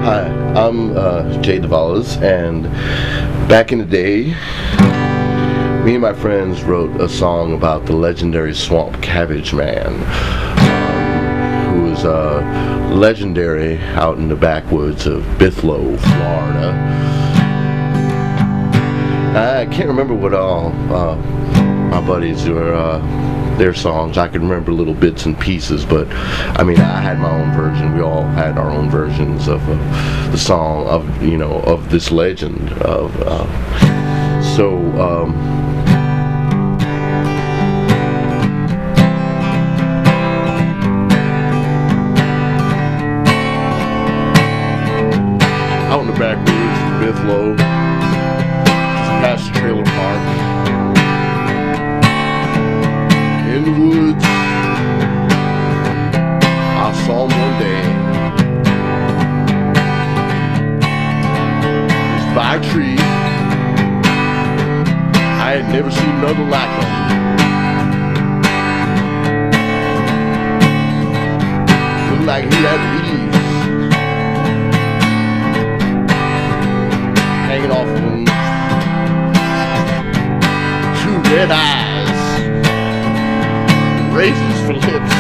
Hi, I'm Jorge Dovolas, and back in the day, me and my friends wrote a song about the legendary Swamp Cabbage Man, who was legendary out in the backwoods of Bithlo, Florida. I can't remember what all my buddies were their songs. I can remember little bits and pieces, but I mean, I had my own version. We all had our own versions of the song of, you know, of this legend of out in the backwoods of Bithlo, just past the trailer park. In the woods, I saw him one day. He was by a tree. I had never seen nothing like him. Looked like he had leaves hanging off of him. Two red eyes. Raisins for lips.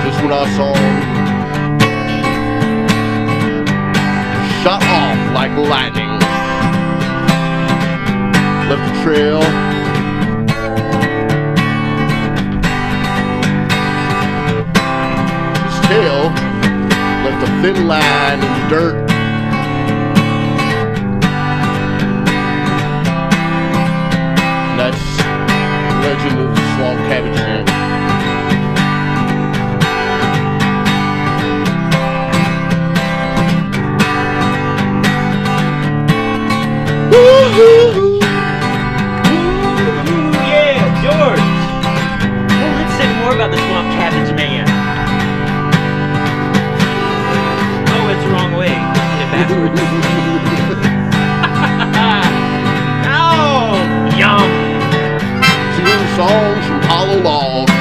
Just when I saw him, shot off like lightning, left the trail. His tail left a thin line in the dirt. That's the legend of the Swamp Cabbage Man. Yeah, George! Well, let's say more about the Swamp Cabbage Man. Oh, it's the wrong way. Hit it backwards. Oh, yum! Songs from hollow logs,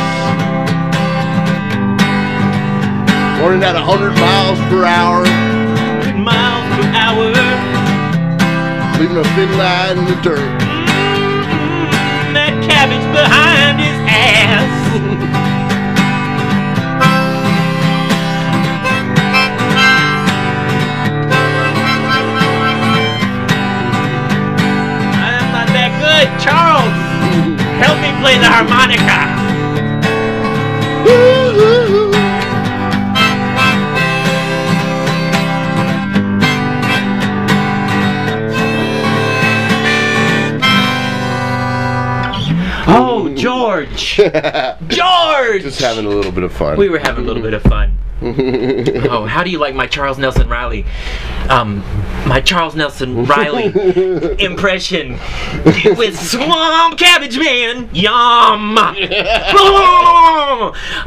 running at 100 miles per hour, 100 miles per hour, leaving a thin line in the dirt. That cabbage behind his ass. I'm not that good, Charles. Help me play the harmonica! Oh, George! George! Just having a little bit of fun. We were having a little bit of fun. Oh, how do you like my Charles Nelson Reilly? My Charles Nelson Reilly impression with Swamp Cabbage Man. Yum!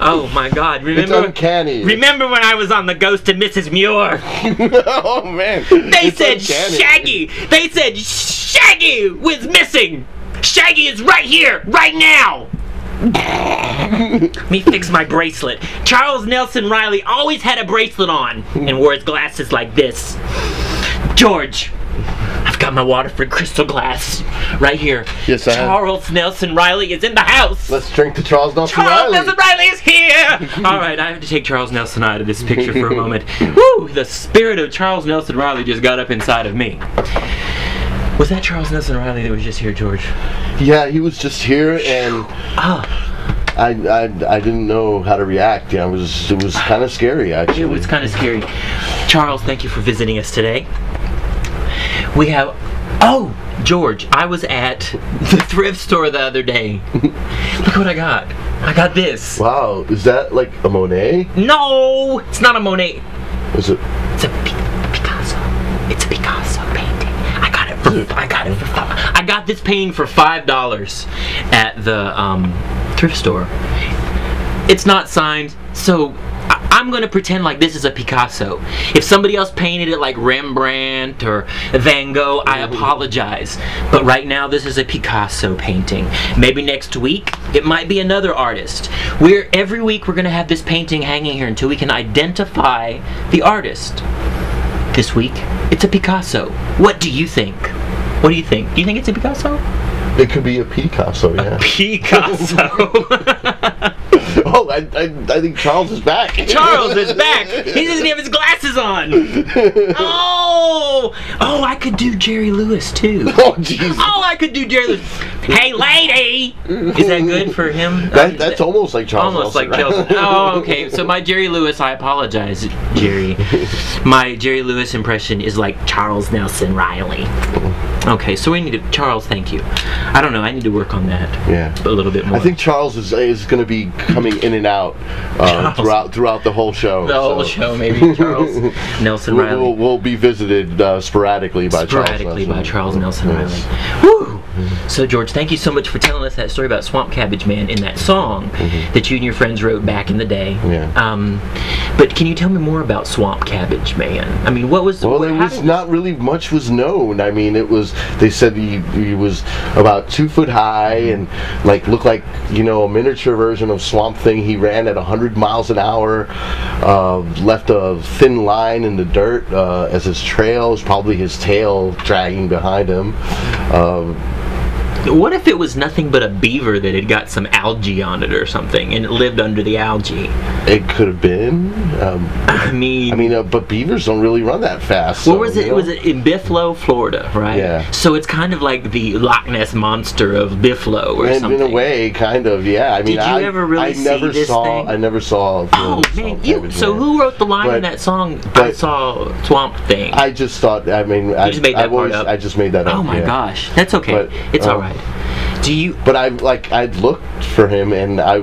Oh my God! It's uncanny. Remember when I was on the Ghost and Mrs. Muir? Oh man! They said Shaggy. They said Shaggy was missing. Shaggy is right here, right now. Me fix my bracelet. Charles Nelson Reilly always had a bracelet on and wore his glasses like this. George, I've got my Waterford crystal glass right here. Yes, I have. Charles Nelson Reilly is in the house. Let's drink to Charles Nelson Charles Reilly. Nelson Reilly is here. All right, I have to take Charles Nelson out of this picture for a moment. Woo! The spirit of Charles Nelson Reilly just got up inside of me. Was that Charles Nelson Reilly that was just here, George? Yeah, he was just here, and I didn't know how to react. Yeah, it was kind of scary, actually. It was kind of scary. Charles, thank you for visiting us today. We have, oh, George, I was at the thrift store the other day. Look what I got. I got this. Wow, is that like a Monet? No, it's not a Monet. Is it? It's a Picasso. It's a Picasso painting. I got it for I got this painting for $5 at the thrift store. It's not signed, so I'm gonna pretend like this is a Picasso. If somebody else painted it like Rembrandt or Van Gogh, I apologize. But right now, this is a Picasso painting. Maybe next week, it might be another artist. Every week we're gonna have this painting hanging here until we can identify the artist. This week, it's a Picasso. What do you think? What do you think? Do you think it's a Picasso? It could be a Picasso, yeah. A Picasso. Oh, I think Charles is back. Charles is back. He doesn't have his glasses on. Oh, I could do Jerry Lewis too. Oh, jeez. Oh, I could do Jerry Lewis. Hey, lady. Is that good for him? That's almost like Charles. Almost Nelson, like Charles. Oh, okay. So my Jerry Lewis, I apologize, Jerry. My Jerry Lewis impression is like Charles Nelson Reilly. Okay, so we need to, Charles, thank you. I don't know, I need to work on that. Yeah. A little bit more. I think Charles is going to be coming in and out throughout the whole show. The whole show, maybe. Charles Nelson Reilly. We'll be visited sporadically by Charles Nelson Reilly. Woo! So George, thank you so much for telling us that story about Swamp Cabbage Man in that song that you and your friends wrote back in the day. Yeah. But can you tell me more about Swamp Cabbage Man? I mean, what was? Well, not really much was known. I mean, they said he was about 2 foot high and looked like a miniature version of Swamp Thing. He ran at 100 miles an hour, left a thin line in the dirt as his trail. It was probably his tail dragging behind him. What if it was nothing but a beaver that had got some algae on it or something, and it lived under the algae? It could have been. But beavers don't really run that fast. Where was it? It was in Buffalo, Florida, right? Yeah. So it's kind of like the Loch Ness monster of Buffalo, or something. In a way, kind of. Yeah. I mean, did you ever really see this thing? I never saw. Oh man! So who wrote the line in that song? I saw Swamp Thing. I just thought. I mean, you just made that part up. I just made that up. Oh my gosh, that's okay. It's all right. But I looked for him and I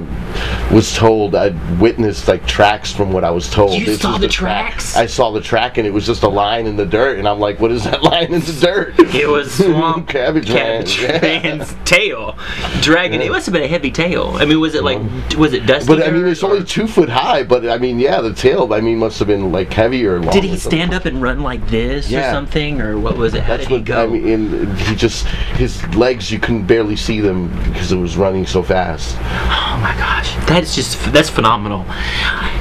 was told, I'd witnessed tracks from what I was told. You saw the tracks? I saw the track and it was just a line in the dirt and I'm like, what is that line in the dirt? It was Swamp Cabbage Man's tail dragging. It must have been a heavy tail. I mean, was it dusty? But I mean, it's only 2 foot high. But I mean, yeah, the tail. I mean, must have been heavy or long. Did he stand up and run like this or something, or what was it? How did he go? I mean, his legs, you couldn't barely see them because it was running so fast. Oh my gosh, that's phenomenal.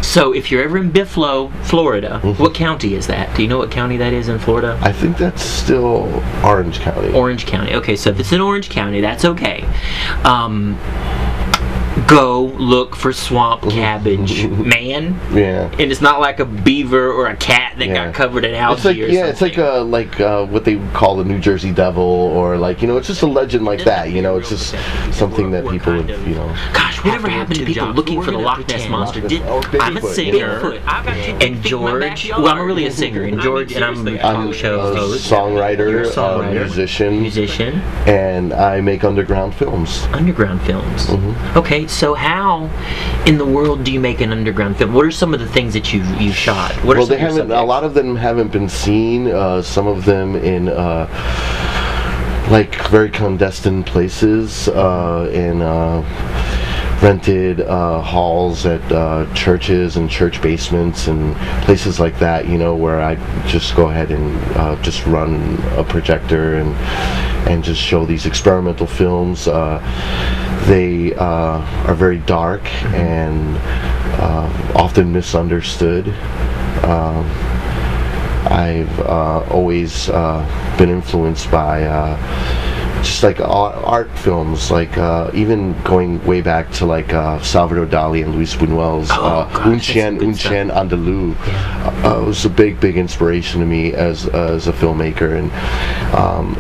So if you're ever in Buffalo, Florida, what county is that? Do you know what county that is in Florida? I think that's still Orange County. Orange County. Okay, so if it's in Orange County, that's okay. Go look for Swamp Cabbage Man. Yeah. And it's not like a beaver or a cat that got covered in algae or something. It's like what they call the New Jersey Devil, or it's just a legend like that. It's just something that people would, Gosh, whatever happened to people looking for the Loch Ness monster? I'm a singer, and George. Well, I'm really a singer, and George, and I'm a talk show host, songwriter, musician, and I make underground films. Underground films. Okay. So how in the world do you make an underground film? What are some of the things that you've shot? What are they haven't. A lot of them haven't been seen. Some of them in very clandestine places, in rented halls at churches and church basements and places like that. Where I just go ahead and just run a projector and just show these experimental films. They are very dark and often misunderstood. I've always been influenced by just art films, even going way back to Salvador Dali and Luis Buñuel's Un Chien Andalou. It was a big inspiration to me as a filmmaker, and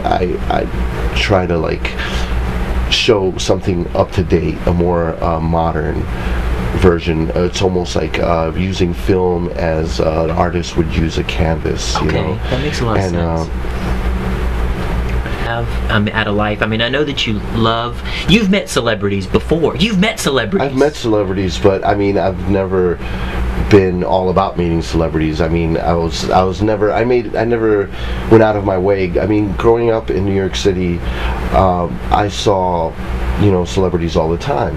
I try to show something up to date, a more modern version. It's almost like using film as an artist would use a canvas. That makes a lot of sense. I'm out of life. I mean, I know that you've met celebrities before. I've met celebrities, but I mean, I've never been all about meeting celebrities. I mean, I never went out of my way. I mean, growing up in New York City, I saw, celebrities all the time,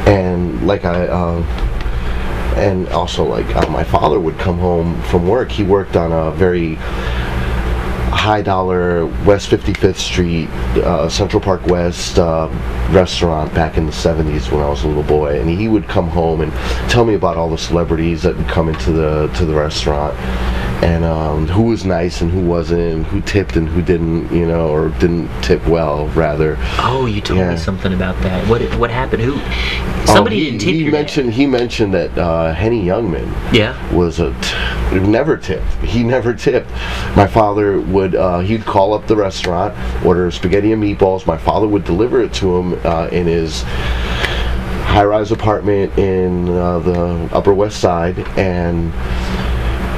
and and also like my father would come home from work. He worked on a very high dollar West 55th Street Central Park West restaurant back in the 70s when I was a little boy, and he would come home and tell me about all the celebrities that would come into the restaurant, and who was nice and who wasn't, who tipped and who didn't, you know, or didn't tip well, rather. Oh, you told me something about that. What happened? Somebody didn't tip your dad. He mentioned that Henny Youngman was never tipped. He never tipped. My father would he'd call up the restaurant, order spaghetti and meatballs. My father would deliver it to him in his high-rise apartment in the Upper West Side, and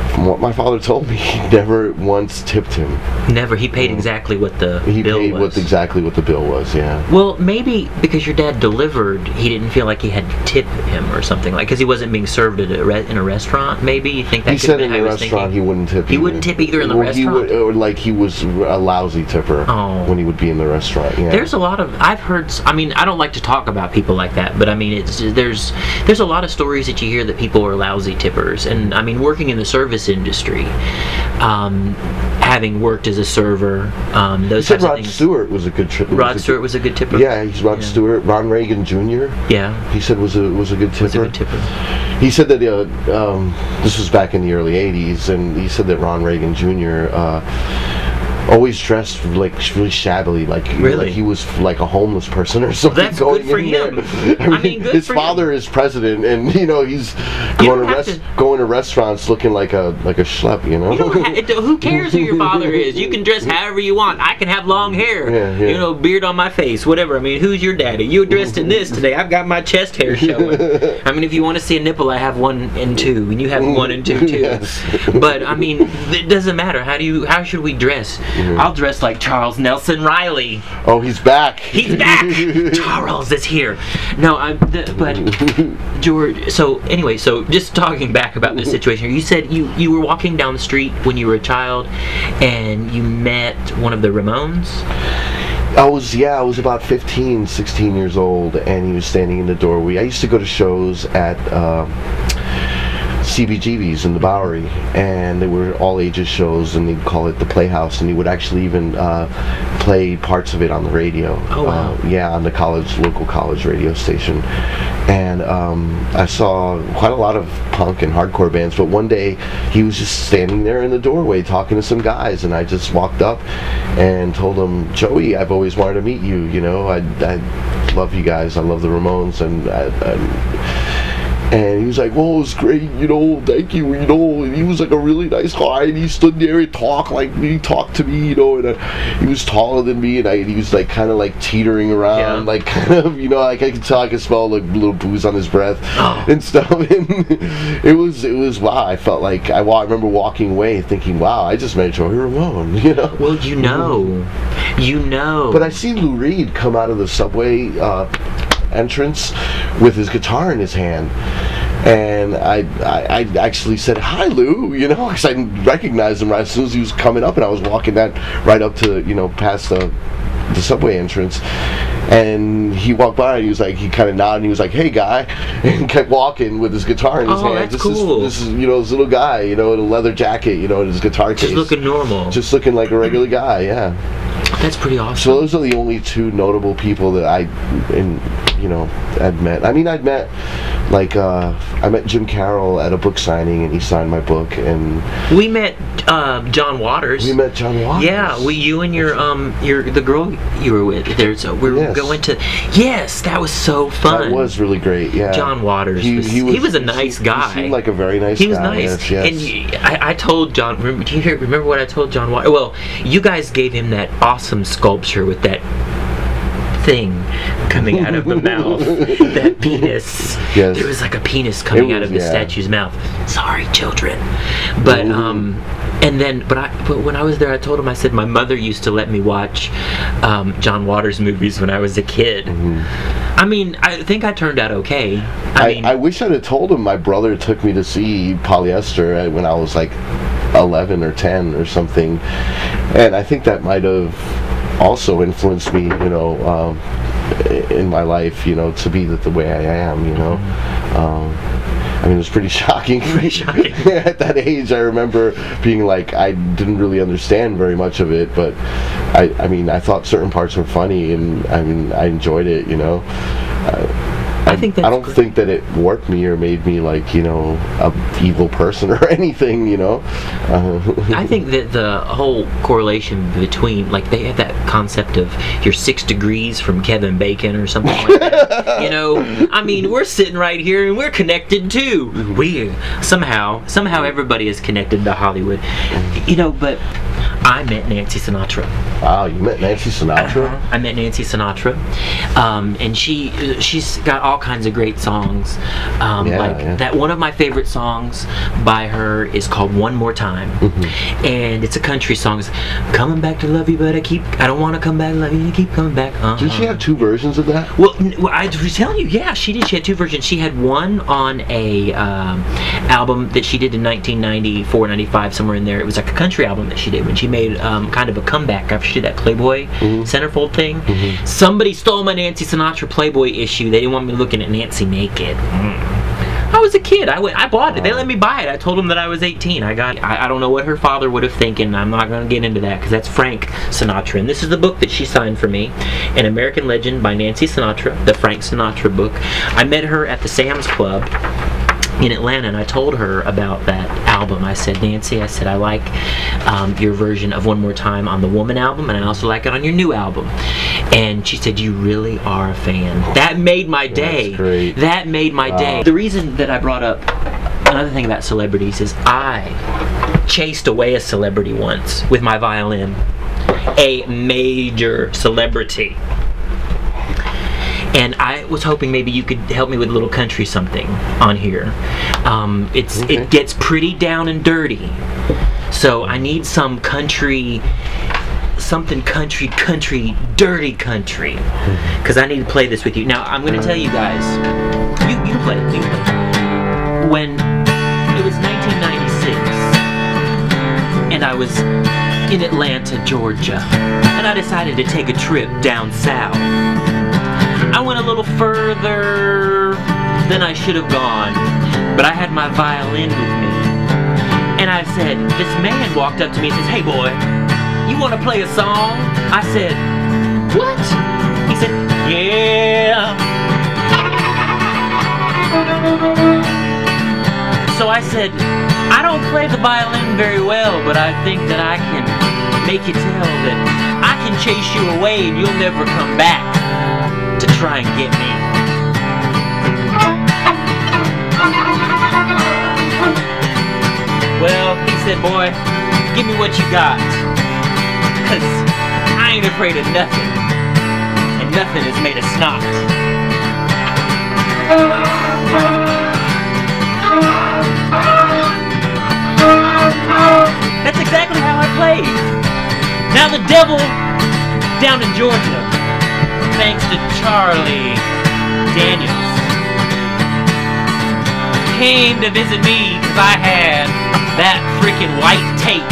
from what my father told me, he never once tipped him. Never. He paid exactly what the bill was. Exactly what the bill was, yeah. Well, maybe because your dad delivered, he didn't feel like he had to tip him or something, like, because he wasn't being served at in a restaurant, maybe? You think that he said in the restaurant he wouldn't tip. He wouldn't tip either in the restaurant? Or like he was a lousy tipper when he would be in the restaurant, yeah. There's a lot of, I've heard, I mean, I don't like to talk about people like that, but I mean, there's a lot of stories that you hear that people are lousy tippers, and I mean, working in the service industry, having worked as a server, those types of things. Rod Stewart was a good tipper. Rod Stewart was a good tipper? Yeah, he's Rod Stewart. Ron Reagan Jr. Yeah. He said was a good tipper. Was a good tipper. He said that this was back in the early 80s, and he said that Ron Reagan Jr. Always dressed like really shabbily, like he was like a homeless person or something. That's good for him. I mean, good his for father him. is president, and you know he's going to restaurants looking like a schlep. You know. Who cares who your father is? You can dress however you want. I can have long hair. You know, beard on my face, whatever. I mean, who's your daddy? You're dressed in this today. I've got my chest hair showing. I mean, if you want to see a nipple, I have 1 and 2, and you have 1 and 2 too. Yes. But I mean, it doesn't matter. How should we dress? I'll dress like Charles Nelson Reilly. Oh, he's back. He's back. Charles is here. No, but George. So anyway, so just talking back about this situation, you said you were walking down the street when you were a child, and you met one of the Ramones. I was about 15, 16 years old, and he was standing in the doorway. I used to go to shows at CBGB's in the Bowery, and they were all ages shows, and they'd call it the Playhouse, and he would actually even play parts of it on the radio. Oh, wow. On the local college radio station. And I saw quite a lot of punk and hardcore bands, but one day he was just standing there in the doorway talking to some guys, and I just walked up and told him, Joey, I've always wanted to meet you, you know, I love you guys, I love the Ramones, and he was like, well, it was great, you know, thank you, you know, and he was like a really nice guy, and he stood there and talked to me, you know, and he was taller than me, and he was like kind of like teetering around, like kind of, you know, like I could tell, I could smell like little booze on his breath and stuff, and it was wow. I felt like, I remember walking away thinking, wow, I just met Jorge Ramon, you know. Well, you know. But I seen Lou Reed come out of the subway entrance with his guitar in his hand, and I actually said, hi Lou, you know, because I recognized him right as soon as he was coming up, and I was walking that right up to, you know, past the subway entrance, and he walked by and he was like, he kind of nodded and he was like, hey guy, and kept walking with his guitar in his hand. That's cool. This is, you know, this little guy, you know, in a leather jacket, you know, in his guitar case. Just looking normal. Just looking like a regular guy, yeah. That's pretty awesome. So those are the only 2 notable people that I'd met. I mean, I met Jim Carroll at a book signing, and he signed my book, and we met John Waters. We met John Waters. Yeah, you and the girl you were with there. So we were going to. Yes, that was so fun. That was really great. Yeah. John Waters. He was a nice guy. He seemed like a very nice guy. He was nice. Yes. And I told John. Remember what I told John Waters? Well, you guys gave him that awesome sculpture with that thing coming out of the mouth, that penis. Yes. There was like a penis coming out of the statue's mouth. Sorry, children. But but when I was there, I told him, I said, my mother used to let me watch John Waters movies when I was a kid. I mean, I think I turned out okay. I wish I'd have told him my brother took me to see Polyester when I was like 11 or 10 or something, and I think that might have also influenced me, you know, in my life, you know, to be the way I am, you know. I mean, it was pretty shocking. Pretty shocking. At that age, I remember being like, I didn't really understand very much of it, but I mean, I thought certain parts were funny, and I mean, I enjoyed it, you know. I think that's I don't think that it warped me or made me, like, you know, a evil person or anything, you know. I think that the whole correlation between, like, they have that concept of you're 6 degrees from Kevin Bacon or something like that. You know, I mean, we're sitting right here and we're connected too. We somehow everybody is connected to Hollywood. You know, but I met Nancy Sinatra. Wow, you met Nancy Sinatra? I met Nancy Sinatra, and she's got all kinds of great songs. That one of my favorite songs by her is called "One More Time," and it's a country song. It's, coming back to love you, but I don't want to come back to love you. You keep coming back. Did she have 2 versions of that? Well, I was telling you, yeah, she did. She had 2 versions. She had one on a album that she did in 1994, 95, somewhere in there. It was like a country album that she did when she made kind of a comeback after she did that Playboy centerfold thing. Somebody stole my Nancy Sinatra Playboy issue. They didn't want me looking at Nancy naked. I was a kid. I bought it. They let me buy it. I told them that I was 18. I don't know what her father would have thinking. I'm not going to get into that because that's Frank Sinatra. And this is the book that she signed for me, An American Legend by Nancy Sinatra, the Frank Sinatra book. I met her at the Sam's Club in Atlanta, and I told her about that album. I said, Nancy, I said, I like your version of One More Time on the Woman album, and I also like it on your new album. And she said, you really are a fan. That made my day. That's great. That made my day. The reason that I brought up another thing about celebrities is I chased away a celebrity once with my violin. A major celebrity. And I was hoping maybe you could help me with a little country something on here. It gets pretty down and dirty, so I need some country, something country, dirty country, because I need to play this with you. Now I'm going to tell you guys, you can play it. You can play it. When it was 1996, and I was in Atlanta, Georgia, and I decided to take a trip down south. I went a little further than I should have gone, but I had my violin with me. And I said, this man walked up to me and says, hey boy, you want to play a song? I said, what? He said, yeah. So I said, I don't play the violin very well, but I think that I can make you tell that I can chase you away and you'll never come back to try and get me. Well, he said, boy, give me what you got, 'cause I ain't afraid of nothing, and nothing is made of snot. That's exactly how I played. Now the devil down in Georgia, thanks to Charlie Daniels, came to visit me because I had that freaking white tape.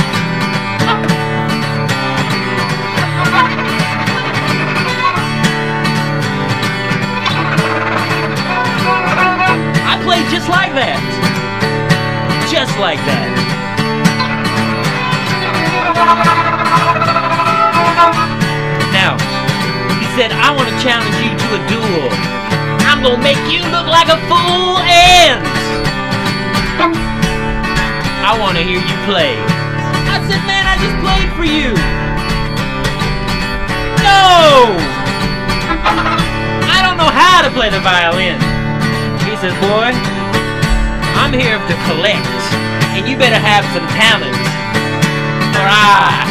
I played just like that. Just like that. Now, said, I want to challenge you to a duel. I'm gonna make you look like a fool, and I want to hear you play. I said, man, I just played for you. No! I don't know how to play the violin. He says, boy, I'm here to collect, and you better have some talent, or I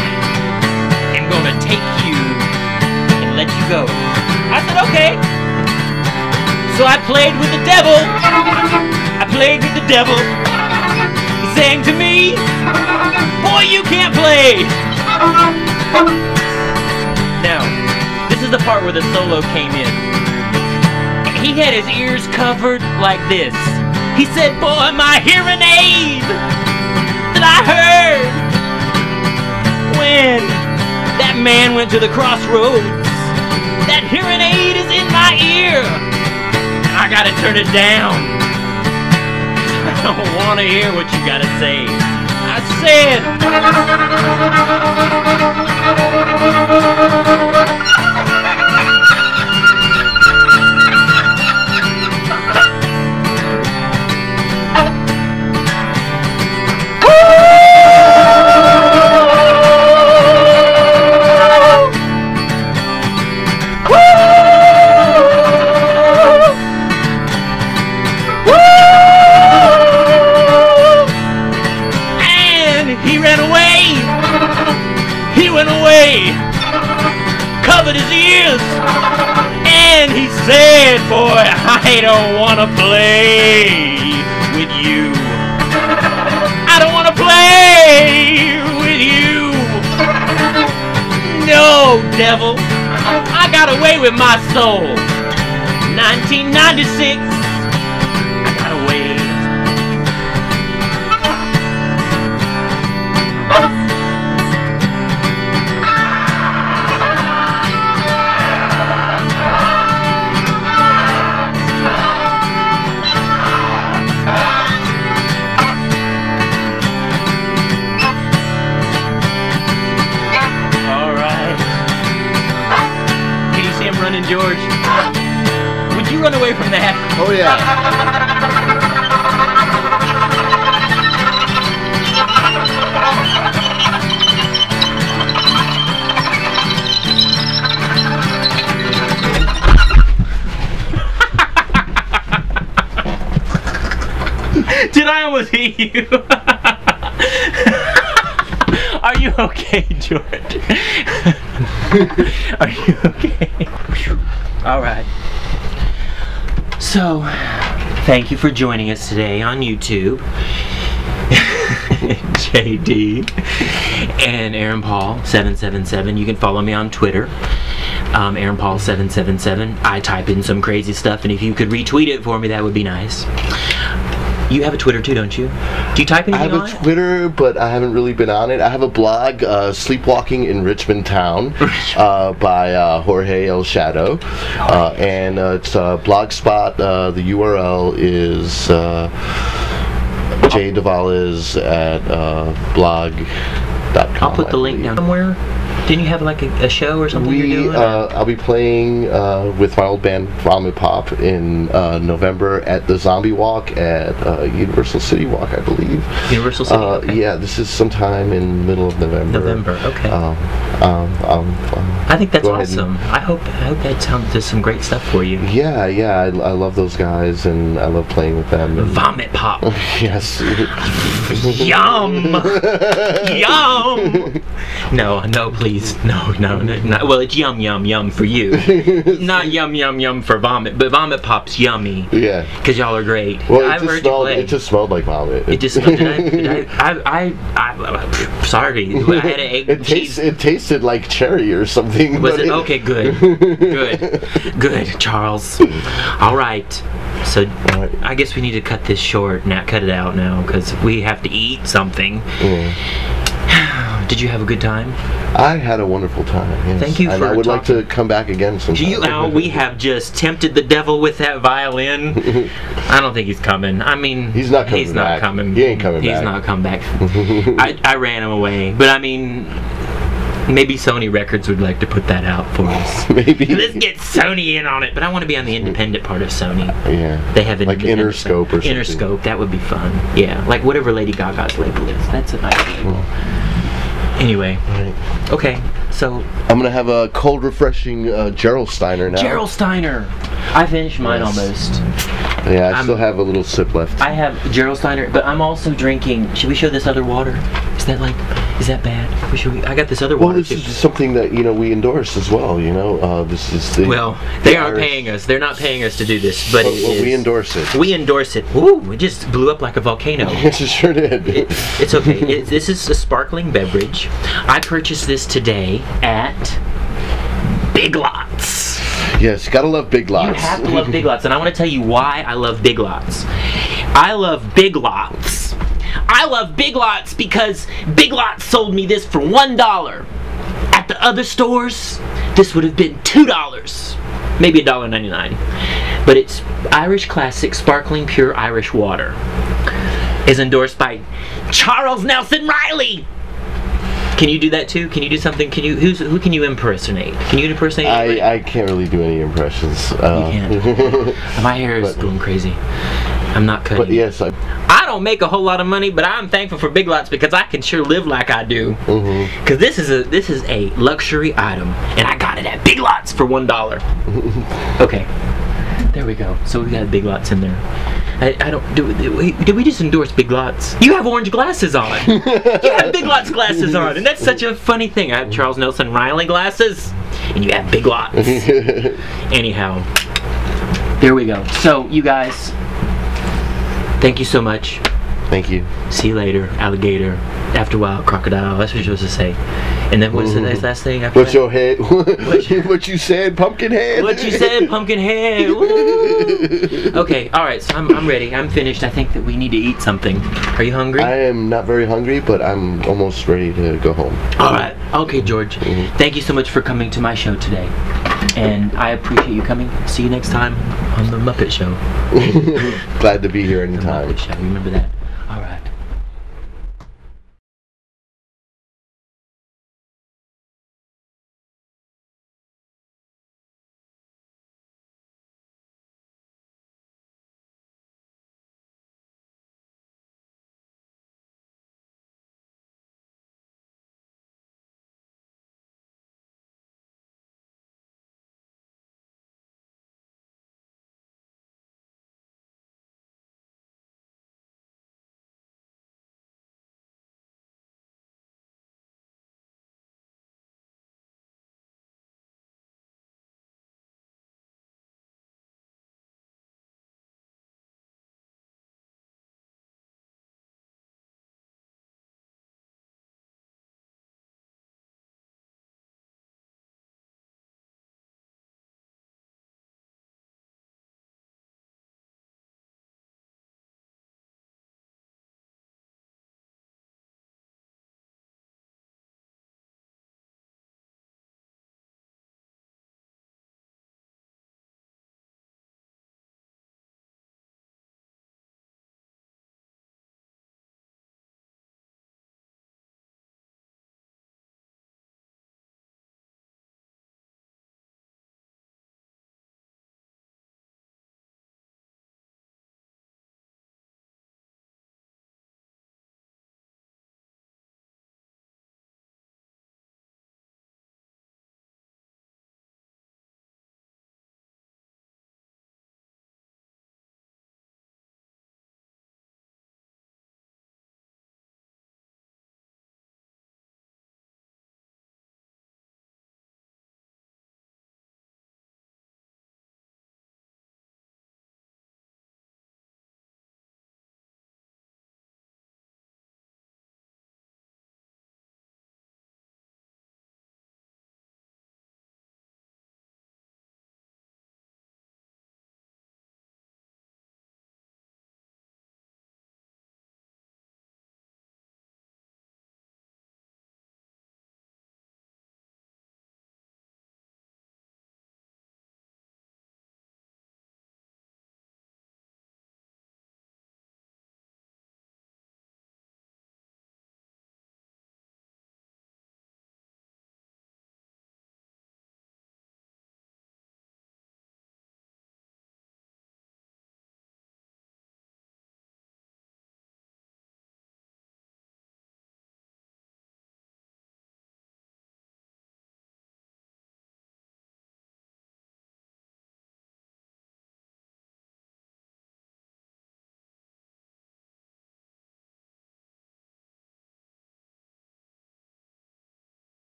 am gonna take you and let you go. I said, okay. So I played with the devil. I played with the devil. He sang to me, boy, you can't play. Now, this is the part where the solo came in. He had his ears covered like this. He said, boy, my hearing aid that I heard when that man went to the crossroads, that hearing aid is in my ear. I gotta turn it down. don't want to hear what you gotta say. I said... Covered his ears, and he said, boy, I don't want to play with you. I don't want to play with you. No, devil, I got away with my soul. 1996, I got away. George, would you run away from that? Oh yeah. Did I almost hit you? Are you okay, George? Are you okay? Alright. So, thank you for joining us today on YouTube. JD and Aaron Paul 777. You can follow me on Twitter. Aaron Paul 777. I type in some crazy stuff, and if you could retweet it for me, that would be nice. You have a Twitter too, don't you? Do you type anything on it? I have a Twitter, but I haven't really been on it. I have a blog, Sleepwalking in Richmond Town, by Jorge El Shadow, and it's Blogspot. The URL is J Dovolas at blog.com. I'll put the link down somewhere. Didn't you have like a show or something you're doing? I'll be playing with my old band Vomit Pop in November at the Zombie Walk at Universal City Walk, I believe. Universal City. Okay. Yeah, this is sometime in the middle of November. Okay. I think that's awesome. I hope that does some great stuff for you. Yeah, I love those guys and I love playing with them. Vomit Pop. Yes. Yum. Yum. No, please. No. Well, it's yum for you. Not yum for Vomit, but Vomit Pop's yummy. Yeah. Because y'all are great. Well, it just smelled like vomit. It just smelled. Sorry. I had an egg and cheese. It tasted like cherry or something. Was it? Okay, good. Good, Charles. All right. So I guess we need to cut this short now. Cut it out now because we have to eat something. Did you have a good time? I had a wonderful time. Yes. Thank you. And I would like to come back again sometime. We have just tempted the devil with that violin. I don't think he's coming. I mean, he's not coming. He ain't coming back. He's not coming back. I ran him away, but I mean, maybe Sony Records would like to put that out for us. Maybe. Let's get Sony in on it. But I want to be on the independent part of Sony. Yeah. They have like Interscope or something. Interscope. That would be fun. Yeah. Like whatever Lady Gaga's label is. That's a nice label. Anyway, okay, so I'm gonna have a cold, refreshing Gerald Steiner now. Gerald Steiner. I finished mine almost. Yeah, I still have a little sip left. I have Gerald Steiner, but I'm also drinking. Should we show this other water? Is that bad? I got this other water. Well, this is something that we endorse as well. This is the. Well, they aren't paying us. They're not paying us to do this, but we endorse it. We endorse it. Ooh, it just blew up like a volcano. Yes, it sure did. It's okay. This is a sparkling beverage. I purchased this today at Big Lots. Yes, gotta love Big Lots. You have to love Big Lots, and I want to tell you why I love Big Lots. I love Big Lots. I love Big Lots because Big Lots sold me this for $1. At the other stores, this would have been $2, maybe $1.99. But it's Irish Classic Sparkling Pure Irish Water. is endorsed by Charles Nelson Reilly. Can you do that too? Can you do something? Can you? Who can you impersonate? Can you impersonate? I can't really do any impressions. You can't. My hair is going crazy. I'm not cutting. But yes, I don't make a whole lot of money, but I'm thankful for Big Lots because I can sure live like I do. Because this is a luxury item, and I got it at Big Lots for $1. Okay, there we go. So we got Big Lots in there. I don't did we just endorse Big Lots? You have orange glasses on. You have Big Lots glasses on, and that's such a funny thing. I have Charles Nelson Reilly glasses, and you have Big Lots. Anyhow, there we go. So you guys, thank you so much. Thank you. See you later, alligator. After a while, crocodile. That's what you're supposed to say. And then what's the last thing? After What's your head? What you said, pumpkin head? What you said, pumpkin head. Woo! Okay, alright, so I'm ready. I'm finished. I think that we need to eat something. Are you hungry? I am not very hungry, but I'm almost ready to go home. Alright. Okay, George. Thank you so much for coming to my show today. And I appreciate you coming. See you next time on The Muppet Show. Glad to be here anytime. The Muppet Show. Remember that.